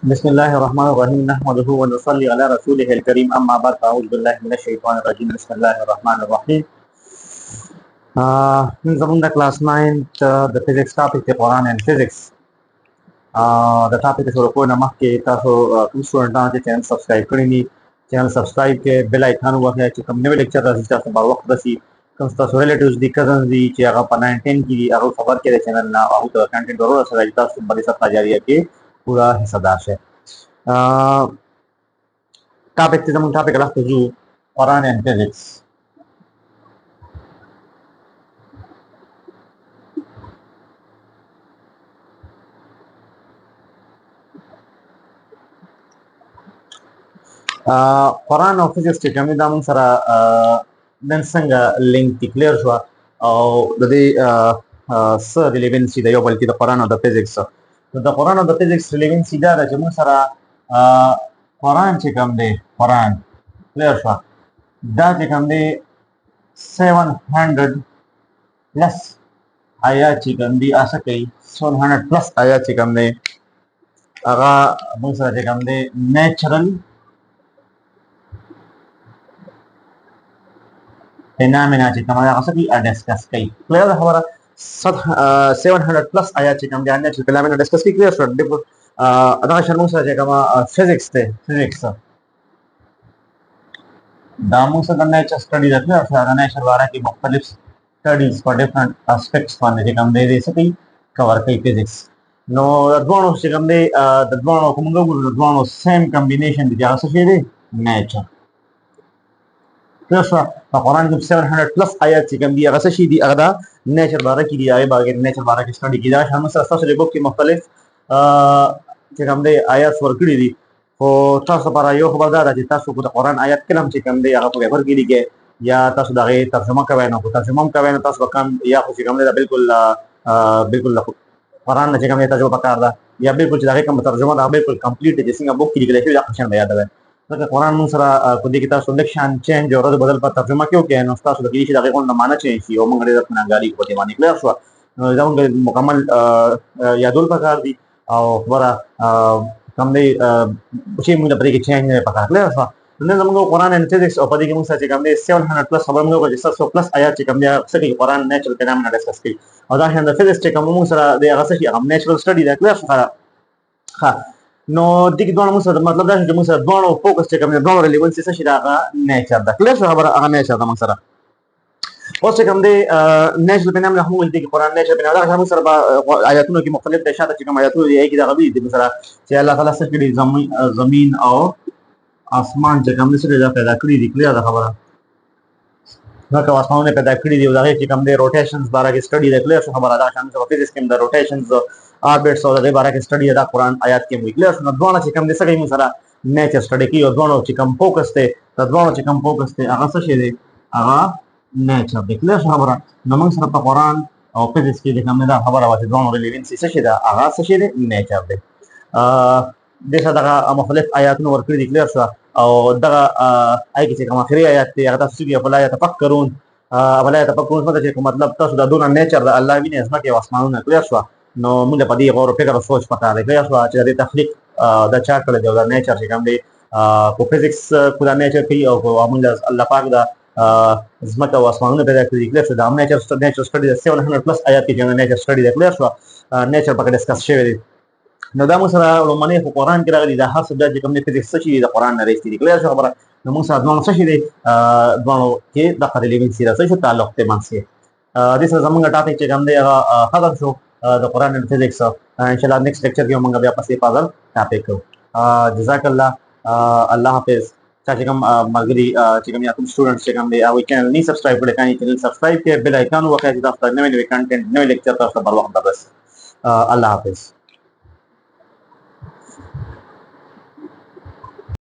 بسم الله الرحمن الرحيم نحمده ونصلي على رسوله الكريم أما بعد فأعوذ بالله من الشيطان الرجيم بسم الله الرحمن الرحيم زمونږ د کلاس 9 د فزیکس ټاپک دی قرآن اینڈ فزیکس د ټاپک شروع کولو نه مخکې تاسو کوم سټوډنټان چې چینل سبسکرایب کړي دي چینل سبسکرایب کړئ بیل آیکن ووهئ چې کوم نوی لیکچر راځي تاسو بر وخت رسي کوم ستاسو ریلیټیوز دي کزنز دي چې هغه په 9 10 کې دي هغه خبر کړئ د چینل نه هغوی ته کنټینټ ور ورسوئ چې تاسو په دې صدقه جاریه کې پوره حصهدار شئ topic چې زموږ ټاپک راځو ځو قرآن اینڈ فزیکس قرآن او فزیکس چې کوم دي دا موږ سره نن څنګه لینک کې کلیر شو او د دې څه ریلیونسي د یو بل کې د قرآن او د فزیکس نو د قرآن او د فزیکس ریلیونسي دا ده چې موږ سره قرآن چې کوم دی قرآن کلیر شو دا چې کوم دی 700 پلس آیات چې کوم دی اسه کوي 700 پلس آیات چې کوم دی هغه موږ سره چې کوم دی نیچرل فینامنا چې کوم هغه څه کې ډسکس کوي کلیر خبره 700 پلس آیات چې کوم دی نیچرل فینامنا ډسکس کوي کلیر شو دا شرمو سره چې کوم فزیکس ته فزیکس دا موږ سره د نیچر سټډي ده کلیر شو د نیچر باره کې مختلف سټډیز په ډیفرنٹ اسپیکټس باندې چې کوم دی څه کوي کور کوي فزیکس نو د دوه چې کوم دی د دوه کوم وګورو د دوه سیم کمبینیشن دي هغه څه دی نیچر پلس په قرآن کې 700 پلس آیات چې کوم دي هغه څه شي دي هغه د نیچر باره کې دي هغه باندې نیچر باره کې سټډي کیږي دا شامل سره تاسو د بوک کې مختلف چې کوم دی آیات ورکړي دي خو تاسو لپاره یو خبر دا ده چې تاسو کو د قرآن آیات کلم چې کوم دی هغه په پیپر کې لیکئ یا تاسو د هغې ترجمه کوئ نو ترجمه هم کوئ نو تاسو به کم یا خو چې کوم دی دا بالکل قرآن نه چې کوم دی ترجمه پکار ده یا بالکل چې د هغې کومه ترجمه ده بالکل کمپلیټ دی چې څنګه بوک کې لیکلی شوي دا قشن به یادوئ ځکه قرآن موږ سره په دې کې تاسو لږ شان چینج او رد بدل په ترجمه کې وکړئ نو ستاسو د کېدای شي د هغې غونډه معنی چینج شي او موږ ډېر ګناهګاري په دې باندې کلیر شوه نو دا موږ مکمل یادول پکار دي او خبره کوم دی چې موږ په دې کې چینج نه پکار کلیر شوه نن زموږ قرآن اینډ فزیکس او په دې کې موږ سره چې کوم دی 700 پلس خبر موږ وکړه چې 700 پلس آیات چې کوم دی څه کوي قرآن نیچرل فینامنا ډسکس کوي او دا شان د فزیکس چې کوم موږ سره دی هغه څه شي هغه نیچرل سټډي ده کلیر شوه ښه نو دې کې دوه موږ سره مطلب دا چې موږ سره دوه فوکس چې کوم دی دوه ریلیونسي څه شي دا هغه نیچر ده کلیر شوه خبره هغه نیچر ده موږ سره اوس چې کوم دی نیچرل فینامنا هم وایي چې قرآن نیچرل فینامنا دا موږ سره آیاتونو کې مختلف د شاته چې کوم آیاتونه دي هغې کې دغه دي مثلا چې الله تعالی څه کړي زمین او اسمان چې کوم دی څه دا پیدا کړي دي کلیر ده خبره ځکه اسمانونه پیدا کړي دي او د هغې چې کوم دی روټیشنز باره کې سټډي ده کلیر شو خبره دا شان په فزیکس کې د روټیشنز آربټس او د دې باره کې سټډي ده قرآن آیات کې وایي کلیر شو نو دواړه چې کوم دی څه کوي موږ سره نیچر سټډي کوي او دواړو چې کوم فوکس دی د دواړو چې کوم فوکس دی هغه څه شی دی هغه نیچر دی کلیر شو خبره نو موږ سره په قرآن او فزیکس کې چې کوم دا خبره وه چې دواړو ریلیونسي څه شی ده هغه څه شی دی نیچر دی دې سره دغه مختلف آیاتونه ورکړي دي کلیر شوه او دغه هغې کې چې کوم آخري آیات دی هغه تاسو څه دي افلا یتفکرون افلا یتفکرون چې مطلب تاسو دا دونه نیچر د الله وینې ځمکې او اسمانونه کلیر شوه نو موږ په دې غور و فکر او سوچ پکار دی کلیر شوه چې د دې تخلیق دا چا کړی دی او دا نیچر چې کوم دی په فزیکس کو دا نیچر کوي او موږ الله پاک دا ځمکه او اسمانونه پیدا کړي دي کلیر شوه دا هم نیچر سټډي ده 700 پلس آیات کې چې نیچر سټډي ده کلیر شوه نیچر پکې ډسکس شوی دی نو دا موږ سره لومړنی په قرآن کې راغلي دا هر څه بیا چې کوم دی فزیکس څه شي دي د قرآن نه راایستي دي کلیر شوه خبره نو موږ سره دواړو څه شي دی دواړو کې دغه ریلیونسي ده څه شو تعلق دی منځ کې دې سره زموږ ټاپک چې کوم دی هغه ختم شو د قرآن اینډ فزیکس انشاءالله نیکسټ لیکچر کې موږ بیا پسې فاضل ټاپک کوو جزاک الله الله حافظ چا چې کوم ملګري چې کوم یا کوم سټوډنټس چې کوم دی هغوی چینل نه سبسکرایب کړی کاڼي چینل سبسکرایب کړئ بیل آیکن وکړئ چې تاسو ته نوی نوی کنټینټ نوی لیکچر تاسو ته بر وخت دررسي الله حافظ